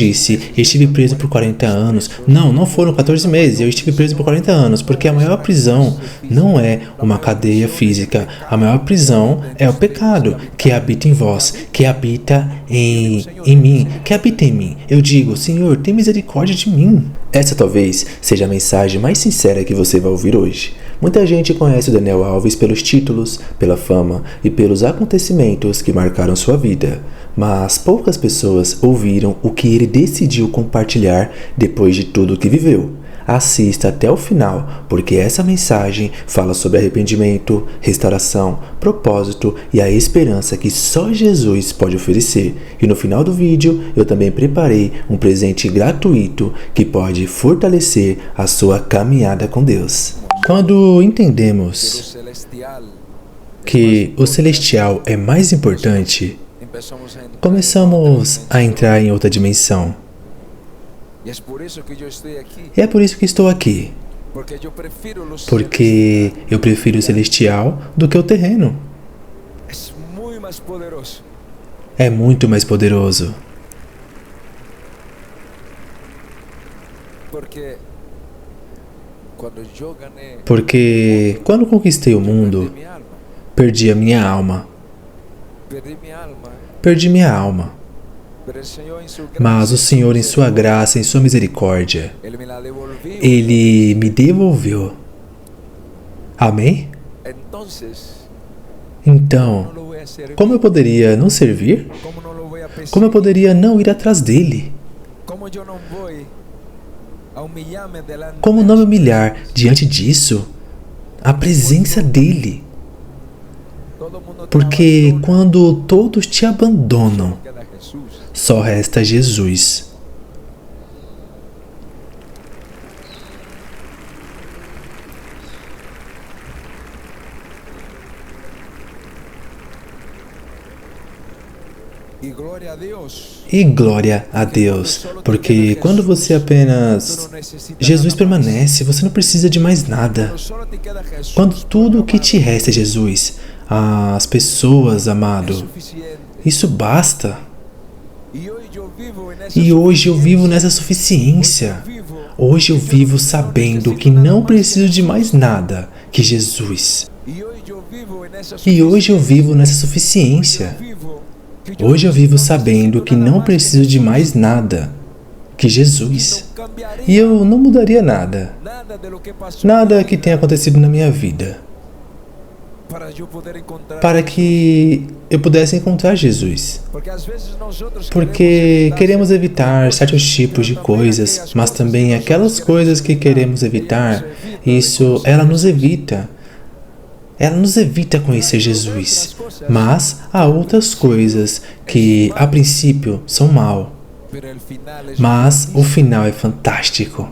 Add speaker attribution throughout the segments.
Speaker 1: disse, estive preso por 40 anos. Não foram 14 meses, eu estive preso por 40 anos, porque a maior prisão não é uma cadeia física. A maior prisão é o pecado, que habita em vós, que habita em mim, que habita em mim. Eu digo, Senhor, tem misericórdia de mim. Essa talvez seja a mensagem mais sincera que você vai ouvir hoje. Muita gente conhece o Daniel Alves pelos títulos, pela fama e pelos acontecimentos que marcaram sua vida. Mas poucas pessoas ouviram o que ele decidiu compartilhar depois de tudo o que viveu. Assista até o final, porque essa mensagem fala sobre arrependimento, restauração, propósito e a esperança que só Jesus pode oferecer. E no final do vídeo, eu também preparei um presente gratuito que pode fortalecer a sua caminhada com Deus. Quando entendemos que o celestial é mais importante, começamos a entrar em outra dimensão. E é por isso que estou aqui. Porque eu prefiro o celestial do que o terreno. É muito mais poderoso. Porque quando conquistei o mundo, perdi a minha alma. Perdi minha alma. Mas o Senhor, em sua graça, em sua misericórdia, Ele me devolveu. Amém? Então, como eu poderia não servir? Como eu poderia não ir atrás dele? Como não me humilhar diante disso? A presença dele. Porque quando todos te abandonam, só resta Jesus. E glória a Deus, porque quando você apenas... Jesus permanece, você não precisa de mais nada. Quando tudo o que te resta é Jesus, as pessoas, amado, isso basta. E hoje eu vivo nessa suficiência. Hoje eu vivo sabendo que não preciso de mais nada que Jesus. E hoje eu vivo nessa suficiência. Hoje eu vivo sabendo que não preciso de mais nada que Jesus. E eu não mudaria nada. Nada que tenha acontecido na minha vida. Para que eu pudesse encontrar Jesus. Porque queremos evitar certos tipos de coisas, mas também aquelas coisas que queremos evitar, ela nos evita. Ela nos evita conhecer Jesus. Mas há outras coisas que, a princípio, são mal. Mas o final é fantástico.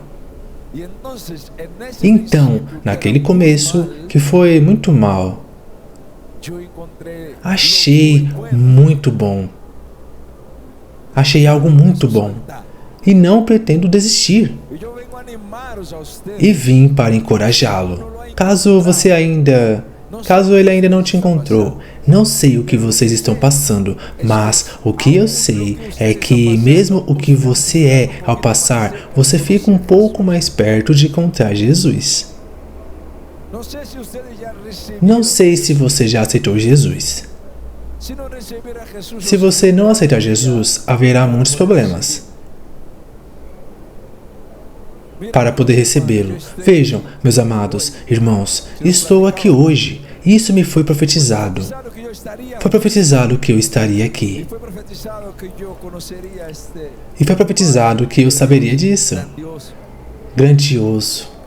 Speaker 1: Então, naquele começo, que foi muito mal, achei muito bom. Achei algo muito bom. E não pretendo desistir. E vim para encorajá-lo. Caso ele ainda não te encontrou, não sei o que vocês estão passando, mas o que eu sei é que mesmo o que você é ao passar, você fica um pouco mais perto de encontrar Jesus. Não sei se você já aceitou Jesus. Se você não aceitar Jesus, haverá muitos problemas para poder recebê-lo. Vejam, meus amados irmãos, estou aqui hoje. Isso me foi profetizado. Foi profetizado que eu estaria aqui. E foi profetizado que eu saberia disso. Grandioso.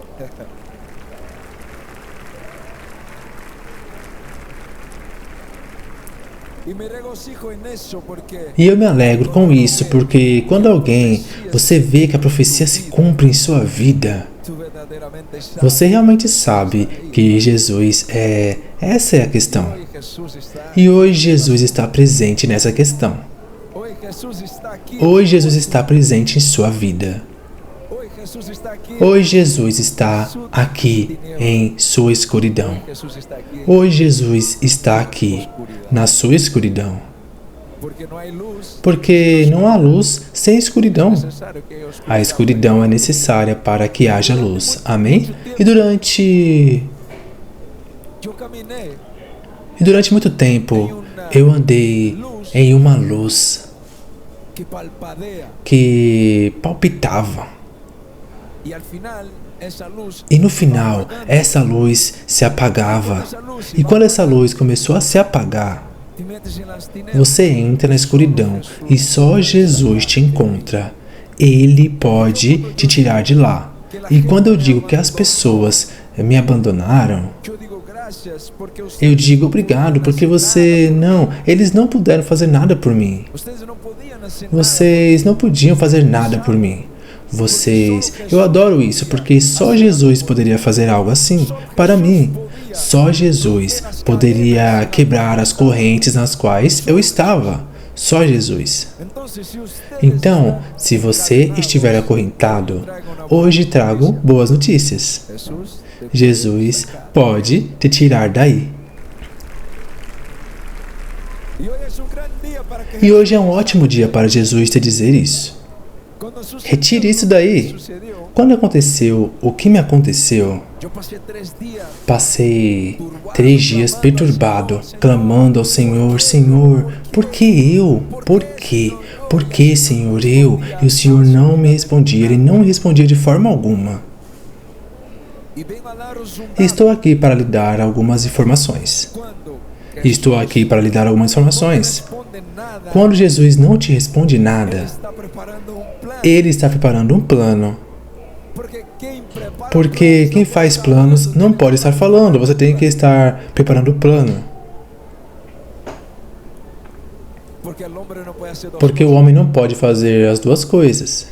Speaker 1: E eu me alegro com isso, porque quando você vê que a profecia se cumpre em sua vida, você realmente sabe que Jesus é... Essa é a questão. E hoje Jesus está presente nessa questão. Hoje Jesus está presente em sua vida. Hoje Jesus está aqui em sua escuridão. Hoje Jesus está aqui na sua escuridão. Porque não há luz sem escuridão. A escuridão é necessária para que haja luz. Amém? E durante muito tempo, eu andei em uma luz que palpitava. E no final, essa luz se apagava. E quando essa luz começou a se apagar, você entra na escuridão e só Jesus te encontra. Ele pode te tirar de lá. E quando eu digo que as pessoas me abandonaram, eu digo obrigado, porque eles não puderam fazer nada por mim. Vocês não podiam fazer nada por mim. Eu adoro isso, porque só Jesus poderia fazer algo assim para mim. Só Jesus poderia quebrar as correntes nas quais eu estava. Só Jesus. Então, se você estiver acorrentado, hoje trago boas notícias. Jesus pode te tirar daí. E hoje é um ótimo dia para Jesus te dizer isso. Retire isso daí. Quando aconteceu o que me aconteceu, passei 3 dias perturbado, clamando ao Senhor, Senhor, por que eu? Por quê? Por que, Senhor, eu? E o Senhor não me respondia, Ele não me respondia de forma alguma. Estou aqui para lhe dar algumas informações. Quando Jesus não te responde nada, Ele está preparando um plano. Porque quem faz planos não pode estar falando, você tem que estar preparando o plano. Porque o homem não pode fazer as duas coisas.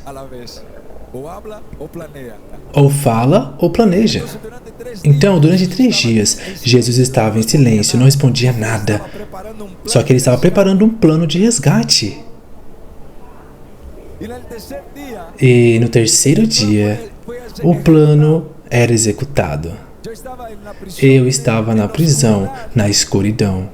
Speaker 1: Ou fala ou planeja. Então, durante 3 dias, Jesus estava em silêncio, não respondia nada. Só que ele estava preparando um plano de resgate. E no terceiro dia, o plano era executado. Eu estava na prisão, na escuridão.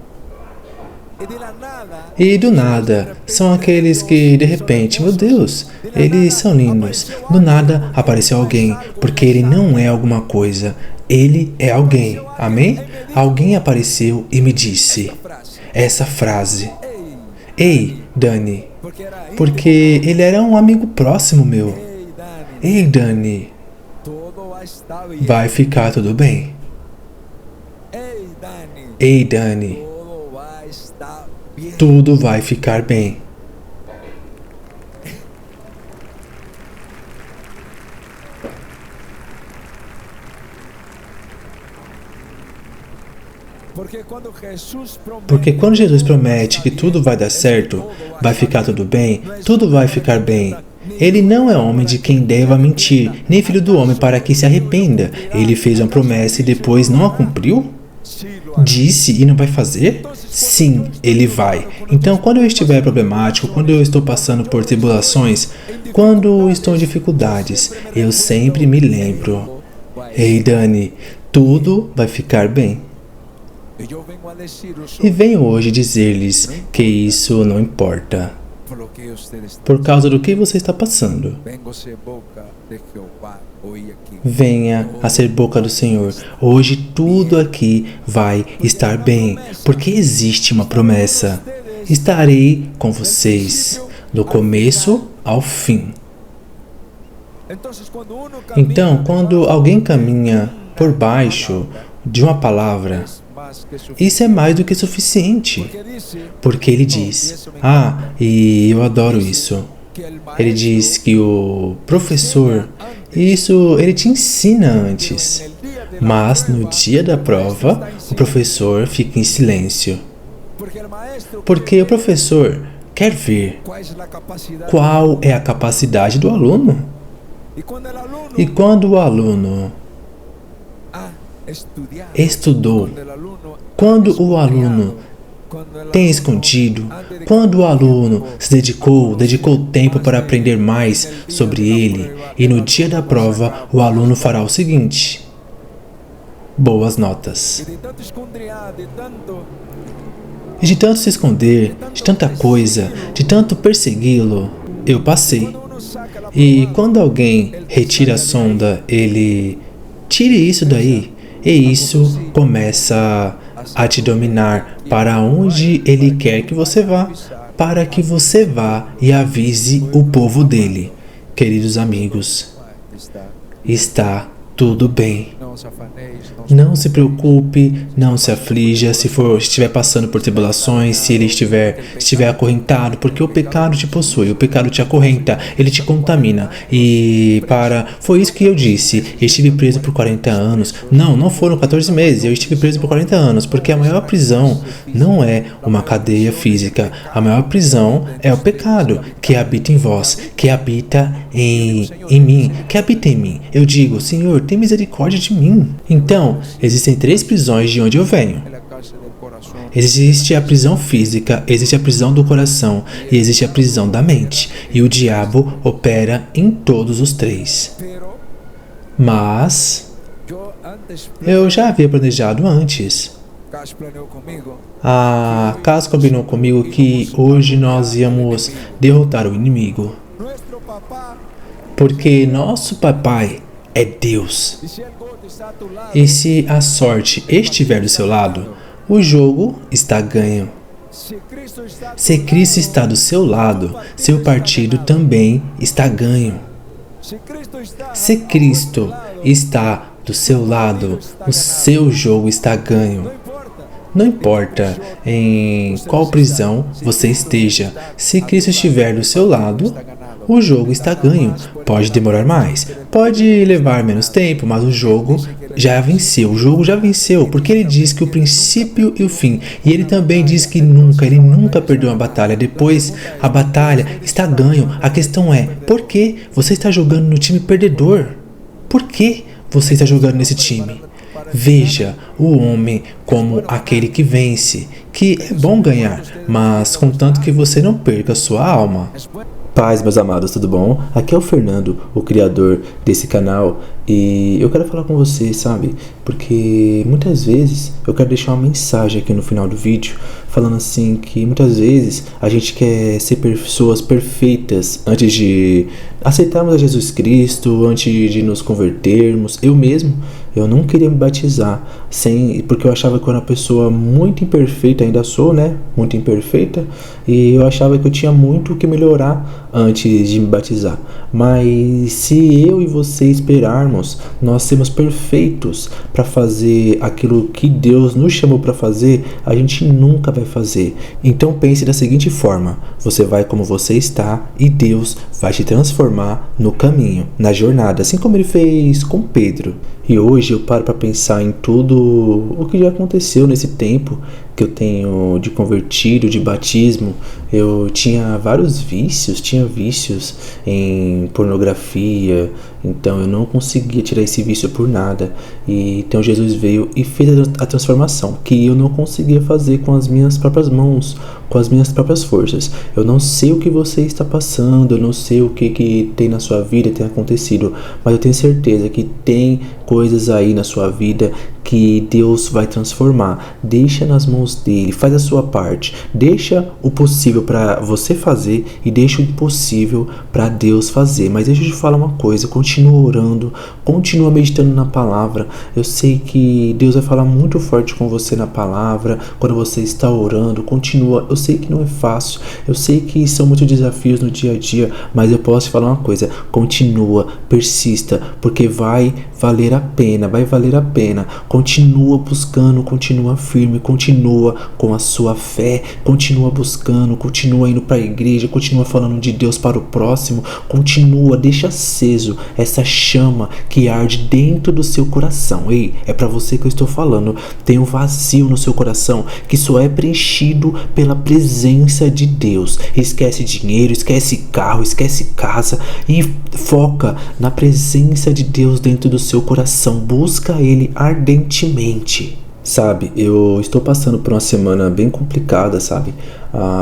Speaker 1: E do nada, são aqueles que, de repente, meu Deus, eles são lindos. Do nada apareceu alguém, porque ele não é alguma coisa, ele é alguém. Amém? Alguém apareceu e me disse essa frase. Ei, Dani, porque ele era um amigo próximo meu. Ei, Dani, vai ficar tudo bem. Ei, Dani, tudo vai ficar bem. Porque quando Jesus promete que tudo vai dar certo, vai ficar tudo bem, tudo vai ficar bem. Ele não é homem de quem deva mentir, nem filho do homem para que se arrependa. Ele fez uma promessa e depois não a cumpriu? Disse e não vai fazer? Sim, ele vai. Então, quando eu estiver problemático, quando eu estou passando por tribulações, quando estou em dificuldades, eu sempre me lembro. Ei, Dani, tudo vai ficar bem. E venho hoje dizer-lhes que isso não importa. Por causa do que você está passando. Venha a ser boca do Senhor. Hoje tudo aqui vai estar bem, porque existe uma promessa. Estarei com vocês, do começo ao fim. Então, quando alguém caminha por baixo de uma palavra, isso é mais do que suficiente. Porque ele diz, e eu adoro isso. Ele diz que o professor, ele te ensina antes. Mas no dia da prova, o professor fica em silêncio. Porque o professor quer ver qual é a capacidade do aluno. E quando o aluno estudou, quando o aluno tem escondido, quando o aluno se dedicou tempo para aprender mais sobre ele, e no dia da prova o aluno fará o seguinte: boas notas. E de tanto se esconder, de tanta coisa, de tanto persegui-lo, eu passei. E quando alguém retira a sonda, ele tire isso daí, e isso começa a te dominar para onde ele quer que você vá, para que você vá e avise o povo dele. Queridos amigos, está tudo bem. Não se preocupe, não se aflija se estiver passando por tribulações, se ele estiver acorrentado, porque o pecado te possui, o pecado te acorrenta, ele te contamina. Foi isso que eu disse, eu estive preso por 40 anos. Não foram 14 meses, eu estive preso por 40 anos, porque a maior prisão não é uma cadeia física, a maior prisão é o pecado que habita em vós, que habita em mim, que habita em mim. Eu digo, Senhor, tem misericórdia de mim. Então, existem 3 prisões de onde eu venho. Existe a prisão física, existe a prisão do coração e existe a prisão da mente. E o diabo opera em todos os 3. Mas eu já havia planejado antes. A Cas combinou comigo que hoje nós íamos derrotar o inimigo. Porque nosso papai é Deus. E se a sorte estiver do seu lado, o jogo está ganho. Se Cristo está do seu lado, seu partido também está ganho. Se Cristo está do seu lado, o seu jogo está ganho. Não importa em qual prisão você esteja, se Cristo estiver do seu lado, o jogo está ganho. Pode demorar mais, pode levar menos tempo, mas o jogo já venceu. O jogo já venceu, porque ele diz que o princípio e o fim. E ele também diz que ele nunca perdeu uma batalha. Depois, a batalha está ganho. A questão é, por que você está jogando no time perdedor? Por que você está jogando nesse time? Veja o homem como aquele que vence, que é bom ganhar, mas contanto que você não perca a sua alma. Paz, meus amados, tudo bom? Aqui é o Fernando, o criador desse canal, e eu quero falar com você, sabe? Porque muitas vezes eu quero deixar uma mensagem aqui no final do vídeo, falando assim que muitas vezes a gente quer ser pessoas perfeitas antes de aceitarmos a Jesus Cristo, antes de nos convertermos. Eu não queria me batizar, porque eu achava que eu era uma pessoa muito imperfeita, ainda sou, né? Muito imperfeita, e eu achava que eu tinha muito o que melhorar antes de me batizar. Mas se eu e você esperarmos, nós sermos perfeitos para fazer aquilo que Deus nos chamou para fazer, a gente nunca vai fazer. Então pense da seguinte forma: você vai como você está e Deus vai te transformar no caminho, na jornada, assim como ele fez com Pedro. E hoje eu paro para pensar em tudo o que já aconteceu nesse tempo que eu tenho de convertido, de batismo. Eu tinha vários vícios, em pornografia, então eu não conseguia tirar esse vício por nada. E então Jesus veio e fez a transformação, que eu não conseguia fazer com as minhas próprias mãos, com as minhas próprias forças. Eu não sei o que você está passando, eu não sei o que tem na sua vida, tem acontecido, mas eu tenho certeza que tem coisas aí na sua vida que Deus vai transformar. Deixa nas mãos dele, faz a sua parte, deixa o possível para você fazer e deixa o impossível para Deus fazer. Mas deixa eu te falar uma coisa, continua orando, continua meditando na palavra. Eu sei que Deus vai falar muito forte com você na palavra, quando você está orando, continua. Eu sei que não é fácil, eu sei que são muitos desafios no dia a dia, mas eu posso te falar uma coisa, continua, persista, porque vai valer a pena, continua buscando, continua firme, continua com a sua fé, continua buscando, continua indo para a igreja, continua falando de Deus para o próximo, continua, deixa aceso essa chama que arde dentro do seu coração. Ei, é para você que eu estou falando. Tem um vazio no seu coração que só é preenchido pela presença de Deus. Esquece dinheiro, esquece carro, esquece casa e foca na presença de Deus dentro do seu coração. Busca Ele ardentemente. Sabe, eu estou passando por uma semana bem complicada, sabe?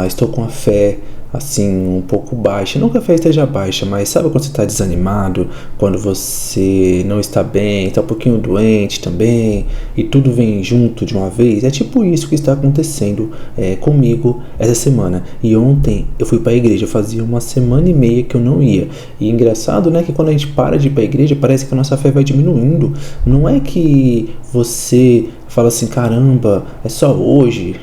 Speaker 1: Estou com a fé assim, um pouco baixa. Não que a fé esteja baixa, mas sabe quando você está desanimado, quando você não está bem, está um pouquinho doente também, e tudo vem junto de uma vez? É tipo isso que está acontecendo comigo essa semana. E ontem eu fui para a igreja, fazia uma semana e meia que eu não ia. E engraçado, né, que quando a gente para de ir para a igreja, parece que a nossa fé vai diminuindo. Não é que você fala assim, caramba, é só hoje,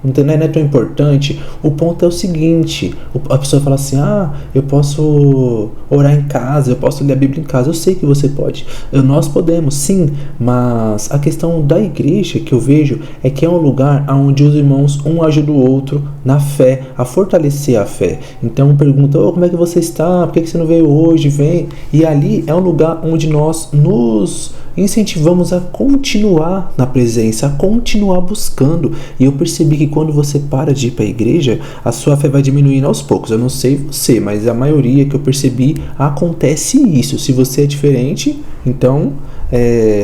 Speaker 1: não é tão importante. O ponto é o seguinte, a pessoa fala assim, eu posso orar em casa, eu posso ler a Bíblia em casa. Eu sei que você pode, nós podemos sim, mas a questão da igreja que eu vejo é que é um lugar onde os irmãos um ajuda o outro na fé, a fortalecer a fé. Então pergunta, como é que você está? Por que você não veio hoje? Vem. E ali é um lugar onde nós nos incentivamos a continuar na presença, a continuar buscando. E eu percebi que quando você para de ir para a igreja, a sua fé vai diminuindo aos poucos. Eu não sei você, mas a maioria que eu percebi acontece isso. Se você é diferente, então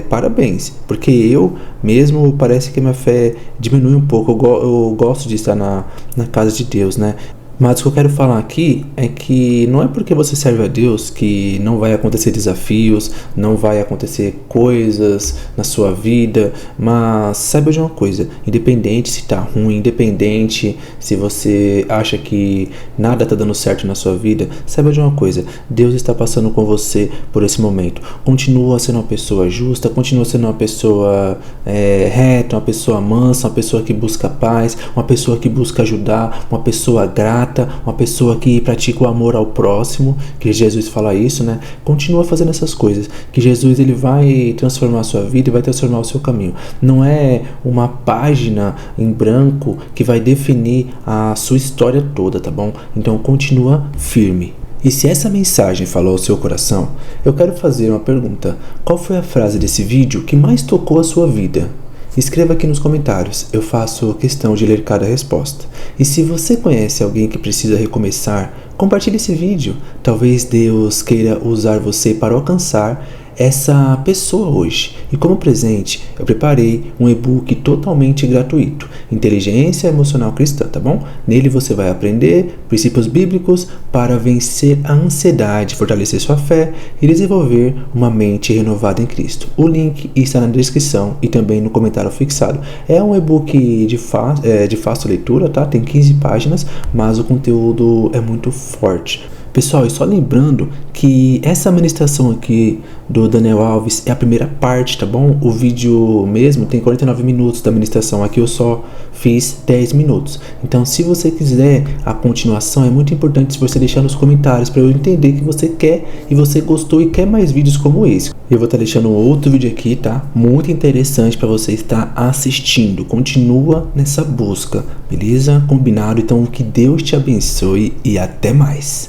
Speaker 1: parabéns, porque eu mesmo parece que a minha fé diminui um pouco. Eu gosto de estar na casa de Deus, né? Mas o que eu quero falar aqui é que não é porque você serve a Deus que não vai acontecer desafios, não vai acontecer coisas na sua vida, mas saiba de uma coisa, independente se tá ruim, independente se você acha que nada tá dando certo na sua vida, saiba de uma coisa, Deus está passando com você por esse momento. Continua sendo uma pessoa justa, continua sendo uma pessoa reta, uma pessoa mansa, uma pessoa que busca paz, uma pessoa que busca ajudar, uma pessoa grata, uma pessoa que pratica o amor ao próximo, que Jesus fala isso, né? Continua fazendo essas coisas, que Jesus ele vai transformar a sua vida e vai transformar o seu caminho. Não é uma página em branco que vai definir a sua história toda, tá bom? Então continua firme. E se essa mensagem falou ao seu coração, eu quero fazer uma pergunta. Qual foi a frase desse vídeo que mais tocou a sua vida? Escreva aqui nos comentários, eu faço questão de ler cada resposta. E se você conhece alguém que precisa recomeçar, compartilhe esse vídeo. Talvez Deus queira usar você para alcançar essa pessoa hoje. E como presente, eu preparei um e-book totalmente gratuito, Inteligência Emocional Cristã, tá bom? Nele você vai aprender princípios bíblicos para vencer a ansiedade, fortalecer sua fé e desenvolver uma mente renovada em Cristo. O link está na descrição e também no comentário fixado. É um e-book de fácil leitura, tá? Tem 15 páginas, mas o conteúdo é muito forte. Pessoal, e só lembrando que essa ministração aqui do Daniel Alves é a primeira parte, tá bom? O vídeo mesmo tem 49 minutos da ministração, aqui eu só fiz 10 minutos. Então, se você quiser a continuação, é muito importante se você deixar nos comentários para eu entender que você quer e você gostou e quer mais vídeos como esse. Eu vou estar deixando outro vídeo aqui, tá? Muito interessante para você estar assistindo. Continua nessa busca, beleza? Combinado? Então, que Deus te abençoe e até mais.